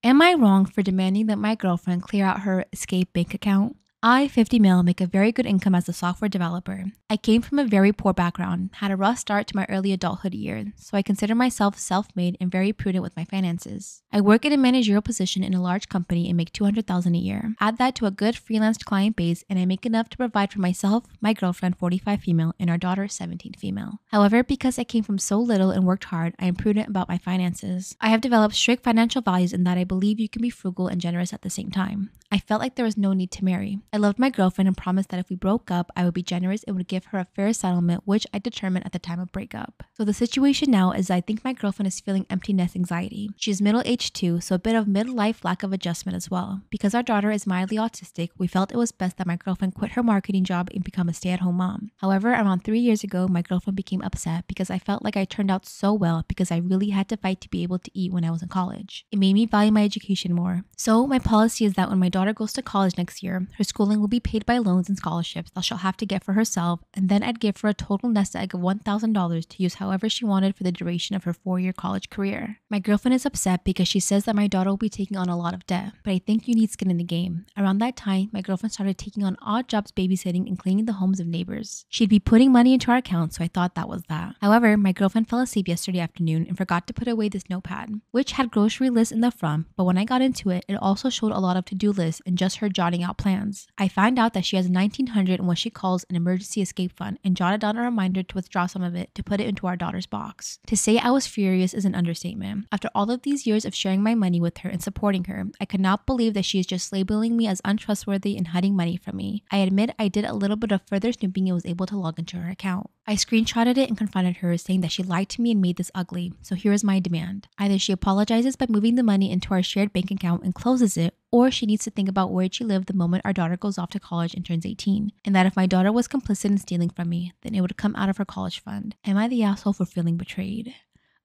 Am I wrong for demanding that my girlfriend clear out her escape bank account? I, 50 male, make a very good income as a software developer. I came from a very poor background, had a rough start to my early adulthood years, so I consider myself self-made and very prudent with my finances. I work in a managerial position in a large company and make $200,000 a year. Add that to a good freelance client base and I make enough to provide for myself, my girlfriend, 45 female, and our daughter, 17 female. However, because I came from so little and worked hard, I am prudent about my finances. I have developed strict financial values in that I believe you can be frugal and generous at the same time. I felt like there was no need to marry. I loved my girlfriend and promised that if we broke up, I would be generous and would give her a fair settlement, which I determined at the time of breakup. So the situation now is I think my girlfriend is feeling empty nest anxiety. She's middle-aged too, so a bit of midlife lack of adjustment as well. Because our daughter is mildly autistic, we felt it was best that my girlfriend quit her marketing job and become a stay-at-home mom. However, around 3 years ago, my girlfriend became upset because I felt like I turned out so well because I really had to fight to be able to eat when I was in college. It made me value my education more. So my policy is that when my daughter goes to college next year, her schooling will be paid by loans and scholarships that she'll have to get for herself, and then I'd give her a total nest egg of $1,000 to use however she wanted for the duration of her 4-year college career. My girlfriend is upset because she says that my daughter will be taking on a lot of debt, but I think you need skin in the game. Around that time, my girlfriend started taking on odd jobs babysitting and cleaning the homes of neighbors. She'd be putting money into our account, so I thought that was that. However, my girlfriend fell asleep yesterday afternoon and forgot to put away this notepad, which had grocery lists in the front, but when I got into it, it also showed a lot of to-do lists and just her jotting out plans. I found out that she has $1,900 in what she calls an emergency escape fund and jotted down a reminder to withdraw some of it to put it into our daughter's box. To say I was furious is an understatement. After all of these years of sharing my money with her and supporting her, I could not believe that she is just labeling me as untrustworthy and hiding money from me. I admit I did a little bit of further snooping and was able to log into her account. I screenshotted it and confronted her, saying that she lied to me and made this ugly. So here is my demand. Either she apologizes by moving the money into our shared bank account and closes it, or she needs to think about where she lived the moment our daughter goes off to college and turns 18. And that if my daughter was complicit in stealing from me, then it would come out of her college fund. Am I the asshole for feeling betrayed?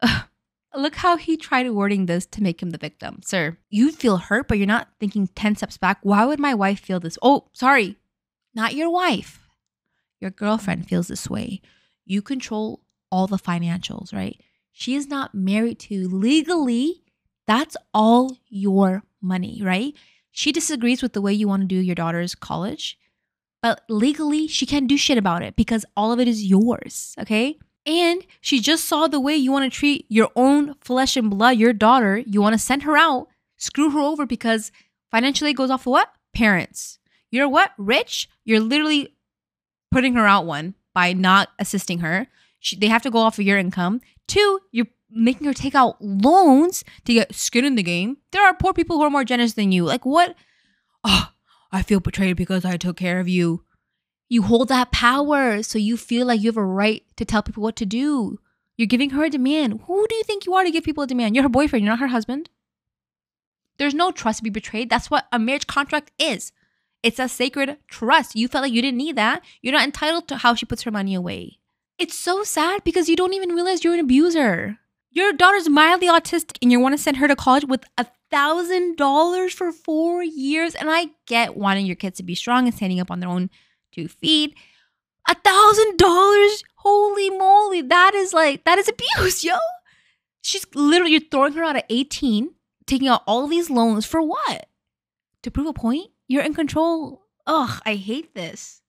Ugh. Look how he tried wording this to make him the victim. Sir, you feel hurt, but you're not thinking 10 steps back. Why would my wife feel this? Oh, sorry. Not your wife. Your girlfriend feels this way. You control all the financials, right? She is not married to legally. That's all your money, right? She disagrees with the way you want to do your daughter's college, but legally she can't do shit about it because all of it is yours, okay? And she just saw the way you want to treat your own flesh and blood, your daughter. You want to send her out, screw her over because financially it goes off of what? Parents. You're what? Rich? You're literally putting her out, one, by not assisting her. They have to go off of your income. Two, you're making her take out loans to get skin in the game. There are poor people who are more generous than you. Like what? Oh, I feel betrayed because I took care of you. You hold that power, so you feel like you have a right to tell people what to do. You're giving her a demand. Who do you think you are to give people a demand? You're her boyfriend. You're not her husband. There's no trust to be betrayed. That's what a marriage contract is. It's a sacred trust. You felt like you didn't need that. You're not entitled to how she puts her money away. It's so sad because you don't even realize you're an abuser. Your daughter's mildly autistic and you want to send her to college with $1,000 for 4 years. And I get wanting your kids to be strong and standing up on their own 2 feet. $1,000? Holy moly. That is abuse, yo. She's literally, you're throwing her out at 18, taking out all these loans for what? To prove a point? You're in control. Ugh, I hate this.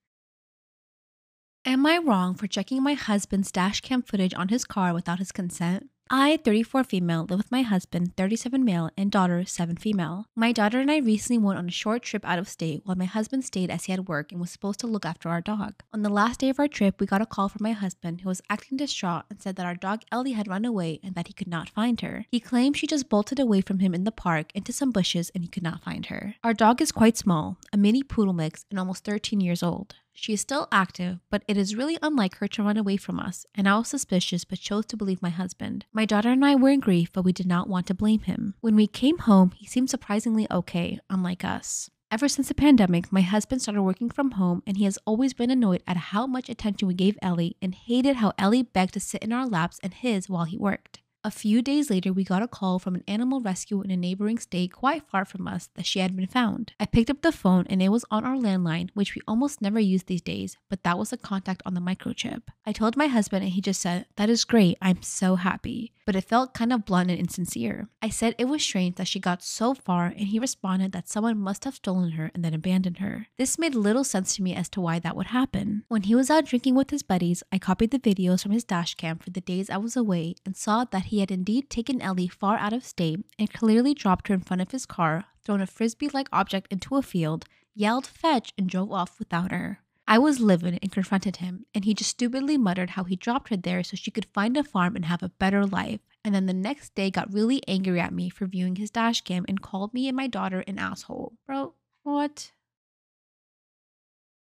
Am I wrong for checking my husband's dash cam footage on his car without his consent? I, 34 female, live with my husband, 37 male, and daughter, 7 female. My daughter and I recently went on a short trip out of state while my husband stayed as he had work and was supposed to look after our dog. On the last day of our trip, we got a call from my husband who was acting distraught and said that our dog Ellie had run away and that he could not find her. He claimed she just bolted away from him in the park into some bushes and he could not find her. Our dog is quite small, a mini poodle mix and almost 13 years old. She is still active, but it is really unlike her to run away from us, and I was suspicious but chose to believe my husband. My daughter and I were in grief, but we did not want to blame him. When we came home, he seemed surprisingly okay, unlike us. Ever since the pandemic, my husband started working from home, and he has always been annoyed at how much attention we gave Ellie and hated how Ellie begged to sit in our laps and his while he worked. A few days later, we got a call from an animal rescue in a neighboring state quite far from us that she had been found. I picked up the phone and it was on our landline, which we almost never use these days, but that was a contact on the microchip. I told my husband and he just said, "That is great, I'm so happy." But it felt kind of blunt and insincere. I said it was strange that she got so far and he responded that someone must have stolen her and then abandoned her. This made little sense to me as to why that would happen. When he was out drinking with his buddies, I copied the videos from his dash cam for the days I was away and saw that he had indeed taken Ellie far out of state and clearly dropped her in front of his car, thrown a frisbee-like object into a field, yelled "fetch," and drove off without her. I was livid and confronted him, and he just stupidly muttered how he dropped her there so she could find a farm and have a better life, and then the next day got really angry at me for viewing his dash cam and called me and my daughter an asshole. Bro, what?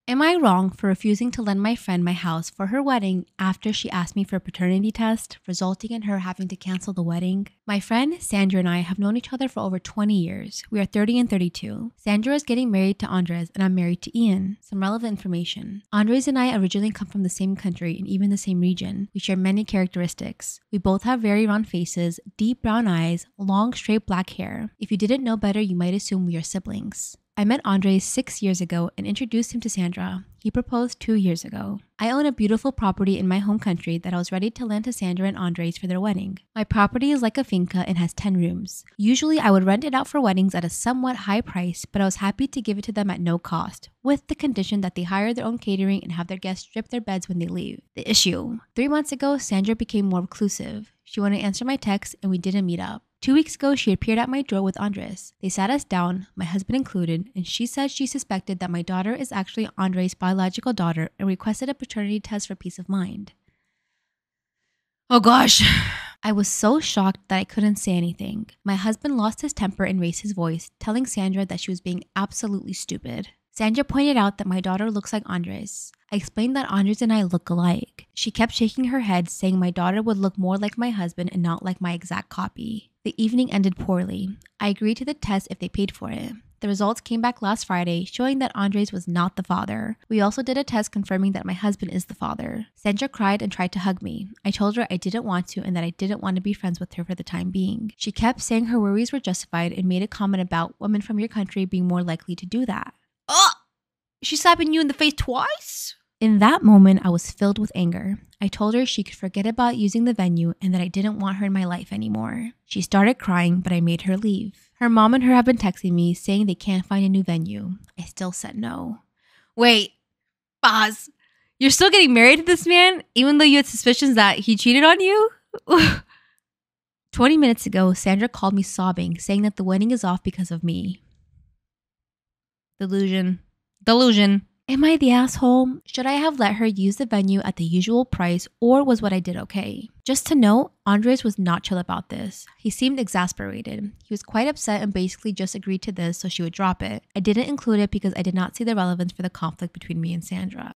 Am I wrong for refusing to lend my friend my house for her wedding after she asked me for a paternity test, resulting in her having to cancel the wedding? My friend Sandra and I have known each other for over 20 years. We are 30 and 32. Sandra is getting married to Andres and I'm married to Ian. Some relevant information. Andres and I originally come from the same country and even the same region. We share many characteristics. We both have very round faces, deep brown eyes, long straight black hair. If you didn't know better, you might assume we are siblings. I met Andres 6 years ago and introduced him to Sandra. He proposed 2 years ago. I own a beautiful property in my home country that I was ready to lend to Sandra and Andres for their wedding. My property is like a finca and has 10 rooms. Usually I would rent it out for weddings at a somewhat high price, but I was happy to give it to them at no cost, with the condition that they hire their own catering and have their guests strip their beds when they leave. The issue: 3 months ago, Sandra became more reclusive. She wouldn't answer my texts and we didn't meet up. 2 weeks ago, she appeared at my door with Andres. They sat us down, my husband included, and she said she suspected that my daughter is actually Andres' biological daughter and requested a paternity test for peace of mind. Oh gosh. I was so shocked that I couldn't say anything. My husband lost his temper and raised his voice, telling Sandra that she was being absolutely stupid. Sandra pointed out that my daughter looks like Andres. I explained that Andres and I look alike. She kept shaking her head, saying my daughter would look more like my husband and not like my exact copy. The evening ended poorly. I agreed to the test if they paid for it. The results came back last Friday, showing that Andres was not the father. We also did a test confirming that my husband is the father. Sandra cried and tried to hug me. I told her I didn't want to and that I didn't want to be friends with her for the time being. She kept saying her worries were justified and made a comment about women from your country being more likely to do that. Oh! She's slapping you in the face twice? In that moment, I was filled with anger. I told her she could forget about using the venue and that I didn't want her in my life anymore. She started crying, but I made her leave. Her mom and her have been texting me saying they can't find a new venue. I still said no. Wait, Boz, you're still getting married to this man even though you had suspicions that he cheated on you? 20 minutes ago, Sandra called me sobbing, saying that the wedding is off because of me. Delusion. Am I the asshole? Should I have let her use the venue at the usual price, or was what I did okay? Just to note, Andres was not chill about this. He seemed exasperated. He was quite upset and basically just agreed to this so she would drop it. I didn't include it because I did not see the relevance for the conflict between me and Sandra.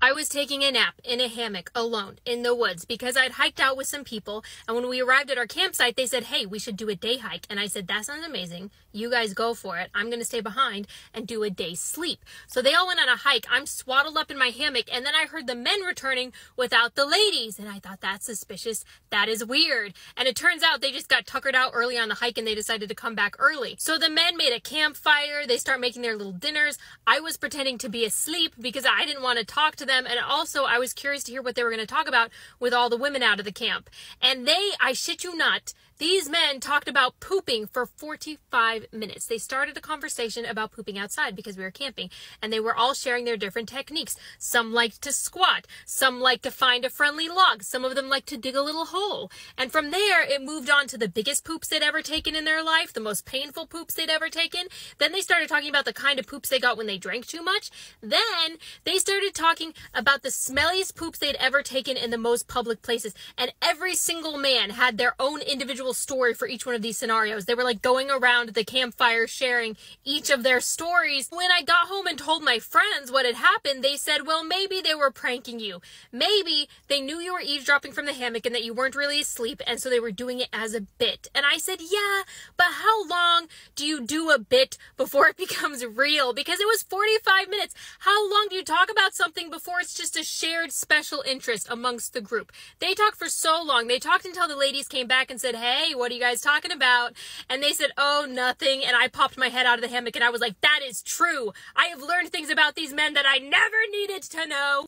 I was taking a nap in a hammock alone in the woods because I'd hiked out with some people, and when we arrived at our campsite, they said, "Hey, we should do a day hike." And I said, "That sounds amazing. You guys go for it. I'm going to stay behind and do a day's sleep." So they all went on a hike. I'm swaddled up in my hammock, and then I heard the men returning without the ladies, and I thought, that's suspicious. That is weird. And it turns out they just got tuckered out early on the hike, and they decided to come back early. So the men made a campfire. They start making their little dinners. I was pretending to be asleep because I didn't want to talk to them. And also I was curious to hear what they were going to talk about with all the women out of the camp. And I shit you not, these men talked about pooping for 45 minutes. They started a conversation about pooping outside because we were camping, and they were all sharing their different techniques. Some liked to squat. Some liked to find a friendly log. Some of them liked to dig a little hole. And from there, it moved on to the biggest poops they'd ever taken in their life, the most painful poops they'd ever taken. Then they started talking about the kind of poops they got when they drank too much. Then they started talking about the smelliest poops they'd ever taken in the most public places. And every single man had their own individual little story for each one of these scenarios. They were like going around the campfire sharing each of their stories. When I got home and told my friends what had happened, they said, well, maybe they were pranking you. Maybe they knew you were eavesdropping from the hammock and that you weren't really asleep, and so they were doing it as a bit. And I said, yeah, but how long do you do a bit before it becomes real? Because it was 45 minutes. How long do you talk about something before it's just a shared special interest amongst the group? They talked for so long. They talked until the ladies came back and said, hey, what are you guys talking about? And they said, oh, nothing. And I popped my head out of the hammock and I was like, that is true. I have learned things about these men that I never needed to know.